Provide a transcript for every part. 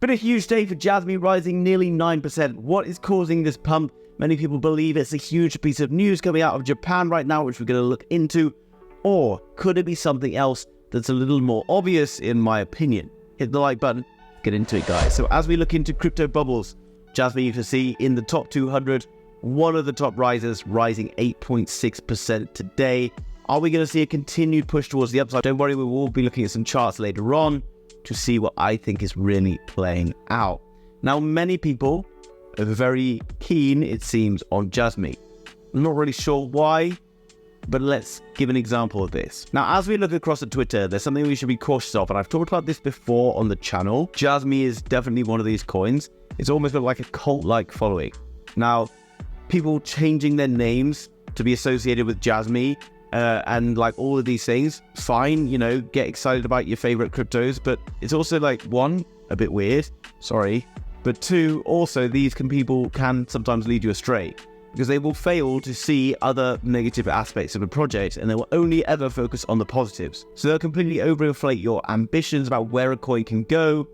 Been a huge day for Jasmy, rising nearly 9%. What is causing this pump? Many people believe it's a huge piece of news coming out of Japan right now, which we're going to look into. Or could it be something else that's a little more obvious, in my opinion? Hit the like button, get into it, guys. So as we look into crypto bubbles, Jasmy, you can see in the top 200, one of the top risers, rising 8.6% today. Are we going to see a continued push towards the upside? Don't worry, we will be looking at some charts later on to see what I think is really playing out. Now, many people are very keen, it seems, on Jasmy. I'm not really sure why, but let's give an example of this. Now, as we look across at Twitter, there's something we should be cautious of, and I've talked about this before on the channel. Jasmy is definitely one of these coins. It's almost like a cult-like following. Now, people changing their names to be associated with Jasmy, and like all of these things, fine, you know, get excited about your favorite cryptos, but it's also like, one, a bit weird, sorry, but two, also these people can sometimes lead you astray because they will fail to see other negative aspects of a project and they will only ever focus on the positives. So they'll completely overinflate your ambitions about where a coin can go,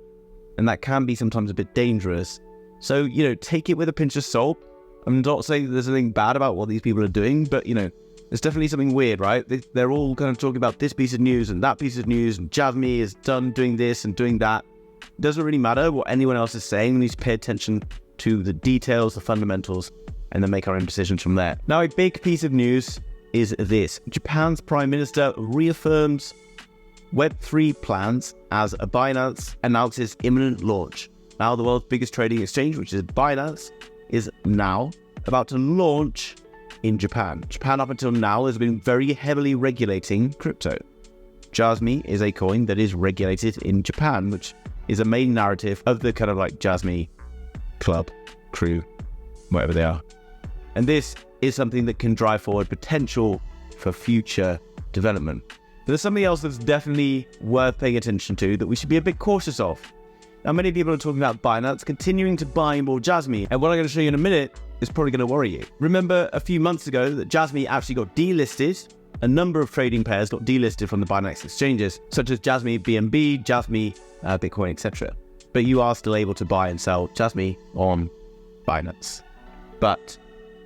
and that can be sometimes a bit dangerous. So, you know, take it with a pinch of salt. I'm not saying that there's anything bad about what these people are doing, but, you know, there's definitely something weird, right? They're all kind of talking about this piece of news and that piece of news, and Jasmy is done doing this and doing that. It doesn't really matter what anyone else is saying. We need to pay attention to the details, the fundamentals, and then make our own decisions from there. Now, a big piece of news is this. Japan's Prime Minister reaffirms Web3 plans as Binance announces imminent launch. Now, the world's biggest trading exchange, which is Binance, is now about to launch in Japan. Japan up until now has been very heavily regulating crypto. Jasmy is a coin that is regulated in Japan, which is a main narrative of the kind of like Jasmy club, crew, whatever they are. And this is something that can drive forward potential for future development. But there's something else that's definitely worth paying attention to that we should be a bit cautious of. Now, many people are talking about Binance continuing to buy more Jasmy, and what I'm going to show you in a minute is probably going to worry you. Remember a few months ago that Jasmy actually got delisted. A number of trading pairs got delisted from the Binance exchanges, such as Jasmy BNB, Jasmy Bitcoin, etc. But you are still able to buy and sell Jasmy on Binance. But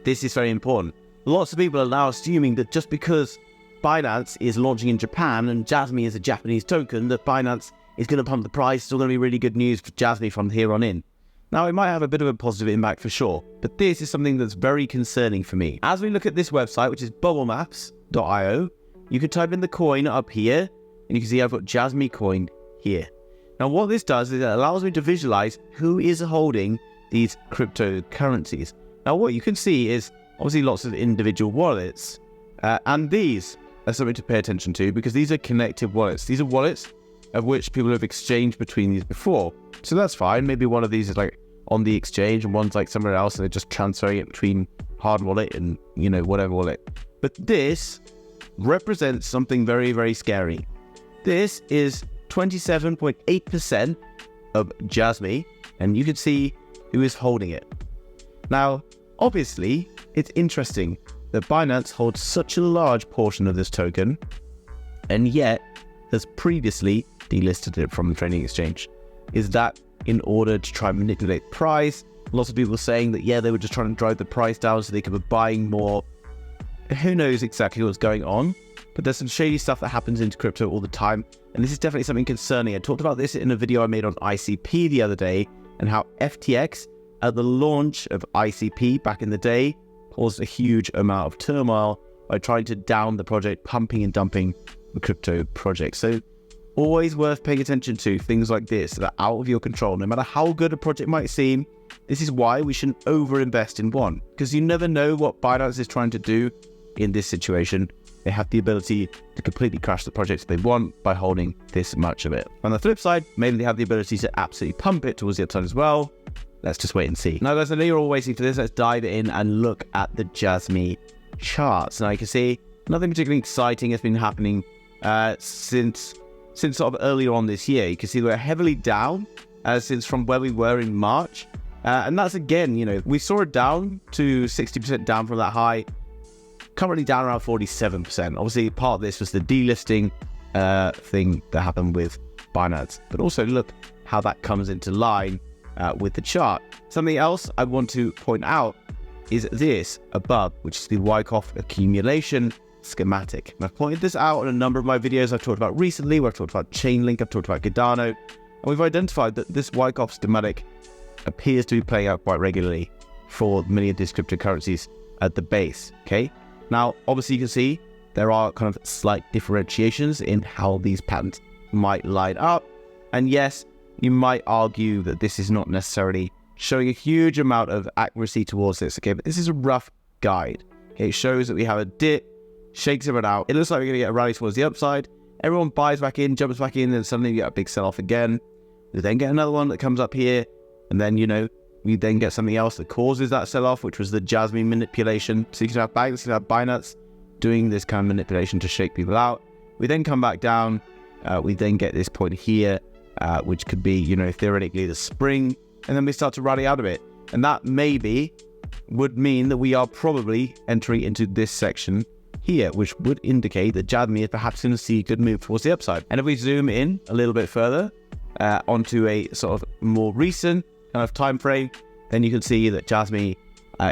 this is very important. Lots of people are now assuming that just because Binance is launching in Japan and Jasmy is a Japanese token, that Binance is going to pump the price. Still going to be really good news for Jasmy from here on in. Now, it might have a bit of a positive impact for sure, but this is something that's very concerning for me. As we look at this website, which is bubblemaps.io, you can type in the coin up here, and you can see I've got Jasmy coin here. Now, what this does is it allows me to visualize who is holding these cryptocurrencies. Now, what you can see is obviously lots of individual wallets, and these are something to pay attention to because these are connected wallets. These are wallets of which people have exchanged between these before. So that's fine. Maybe one of these is like on the exchange and one's like somewhere else and they're just transferring it between hard wallet and, you know, whatever wallet. But this represents something very, very scary. This is 27.8% of Jasmy, and you can see who is holding it. Now, obviously, it's interesting that Binance holds such a large portion of this token, and yet has previously delisted it from the trading exchange. Is that in order to try and manipulate price? Lots of people saying that, yeah, they were just trying to drive the price down so they could be buying more. Who knows exactly what's going on, but there's some shady stuff that happens into crypto all the time, and this is definitely something concerning. I talked about this in a video I made on ICP the other day, and how FTX, at the launch of ICP back in the day, caused a huge amount of turmoil by trying to down the project, pumping and dumping the crypto project. So always worth paying attention to things like this that are out of your control. No matter how good a project might seem, this is why we shouldn't overinvest in one, because you never know what Binance is trying to do in this situation. They have the ability to completely crash the project if they want by holding this much of it. On the flip side, maybe they have the ability to absolutely pump it towards the upside as well. Let's just wait and see. Now, guys, I know you're all waiting for this. Let's dive in and look at the Jasmy charts. Now, you can see nothing particularly exciting has been happening since sort of earlier on this year. You can see we're heavily down since from where we were in March. And that's, again, you know, we saw it down to 60% down from that high, currently down around 47%. Obviously, part of this was the delisting thing that happened with Binance. But also look how that comes into line with the chart. Something else I want to point out is this above, which is the Wyckoff accumulation schematic. And I've pointed this out in a number of my videos I've talked about recently, where I've talked about Chainlink, I've talked about Cardano, and we've identified that this Wyckoff schematic appears to be playing out quite regularly for many of these cryptocurrencies at the base, okay? Now, obviously you can see there are kind of slight differentiations in how these patterns might line up. And yes, you might argue that this is not necessarily showing a huge amount of accuracy towards this, okay? But this is a rough guide, okay? It shows that we have a dip, shakes everyone out. It looks like we're going to get a rally towards the upside. Everyone buys back in, jumps back in, and suddenly we get a big sell-off again. We then get another one that comes up here, and then, you know, we then get something else that causes that sell-off, which was the Jasmy manipulation. So you can have banks, you can have Binance doing this kind of manipulation to shake people out. We then come back down. We then get this point here, which could be, you know, theoretically the spring, and then we start to rally out of it. And that maybe would mean that we are probably entering into this section here, which would indicate that Jasmy is perhaps going to see a good move towards the upside. And if we zoom in a little bit further onto a sort of more recent kind of time frame, then you can see that Jasmy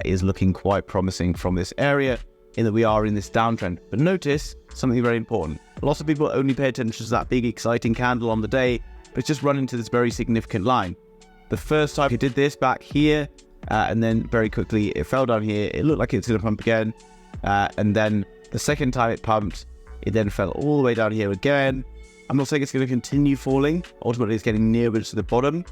is looking quite promising from this area, in that we are in this downtrend. But notice something very important. Lots of people only pay attention to that big exciting candle on the day, but it's just run into this very significant line. The first time it did this back here, and then very quickly it fell down here. It looked like it's going to pump again, and then the second time it pumped, it then fell all the way down here again. I'm not saying it's going to continue falling. Ultimately, it's getting nearer to the bottom,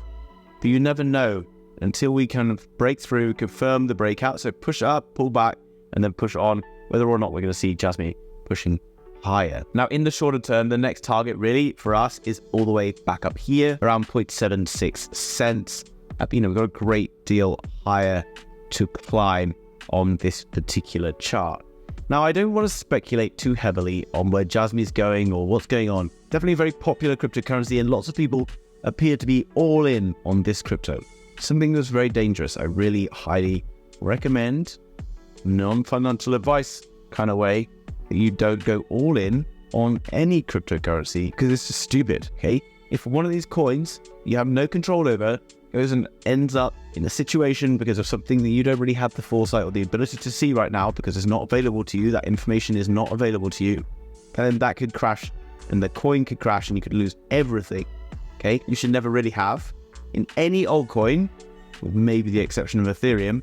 but you never know until we kind of break through, confirm the breakout. So push up, pull back, and then push on, whether or not we're going to see Jasmy pushing higher. Now, in the shorter term, the next target really for us is all the way back up here, around 0.76 cents. You know, we've got a great deal higher to climb on this particular chart. Now, I don't want to speculate too heavily on where Jasmy is going or what's going on. Definitely a very popular cryptocurrency, and lots of people appear to be all in on this crypto. Something that's very dangerous. I really highly recommend, non-financial advice kind of way, that you don't go all in on any cryptocurrency, because it's just stupid, okay? If one of these coins you have no control over goes and ends up in a situation because of something that you don't really have the foresight or the ability to see right now, because it's not available to you, that information is not available to you, then that could crash, and the coin could crash, and you could lose everything, okay? You should never really have, in any altcoin, with maybe the exception of Ethereum,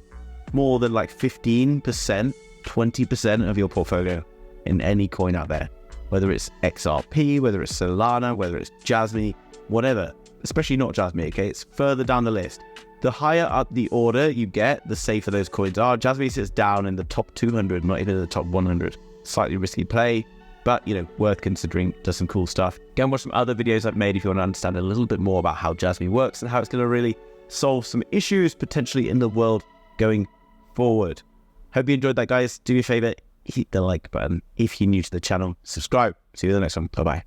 more than like 15%, 20% of your portfolio in any coin out there, whether it's XRP, whether it's Solana, whether it's Jasmy, whatever. Especially not Jasmy, okay? It's further down the list. The higher up the order you get, the safer those coins are. Jasmy sits down in the top 200, not even in the top 100. Slightly risky play, but, you know, worth considering. Does some cool stuff. Go and watch some other videos I've made if you want to understand a little bit more about how Jasmy works and how it's going to really solve some issues potentially in the world going forward. Hope you enjoyed that, guys. Do me a favor, hit the like button. If you're new to the channel, subscribe. See you in the next one. Bye-bye.